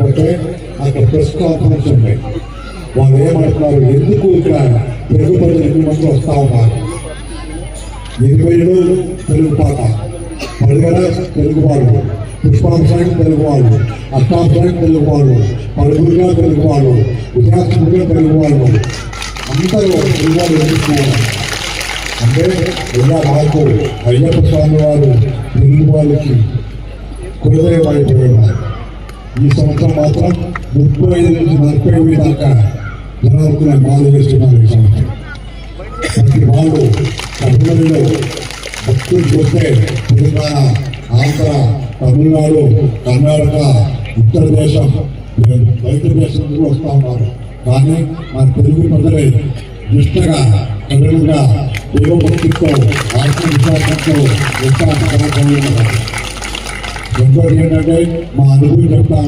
పోతే అక్కడ press conference ఉంటాయి. వాళ్ళు ఏమంటున్నారు, ఎందుకు ఇక్కడ తెలుగు ప్రజలు ఎక్కువ మంది వస్తూ ఉన్నారు? 20 తెలుగు పాట, పలుగడ తెలుగు వాళ్ళు, పుష్పాంశానికి తెలుగు వాళ్ళు, అష్టాంశానికి తెలుగు వాళ్ళు, పలుగురుగా తెలుగు వాళ్ళు, విశాఖగా తెలుగు వాళ్ళు, అందరూ తెలుగు వాళ్ళు ఎదుర్కొన్నారు. అంటే ఇలా మాకు అయ్యప్ప స్వామి వారు తెలుగు వాళ్ళకి కులదైవమైపోయినారు. ఈ సంవత్సరం మాత్రం 35 నుంచి 40 దాకా జనాలకు బాధ చేస్తున్నారు. ఈ సంవత్సరం ప్రతి వాళ్ళు తమిళనాడులో భక్తులు చూస్తే తెలంగాణ, ఆంధ్ర, తమిళనాడు, కర్ణాటక, ఉత్తరదేశం, బయట దేశం నుంచి వస్తూ ఉన్నారు. కానీ మన తెలుగు ప్రజలే నిష్టగా, కఠినంగా, దేవభక్తితో, ఆత్మవిశ్వాసంతో ఉన్నారు. రెండోది ఏంటంటే మా అనుభవం చెప్తా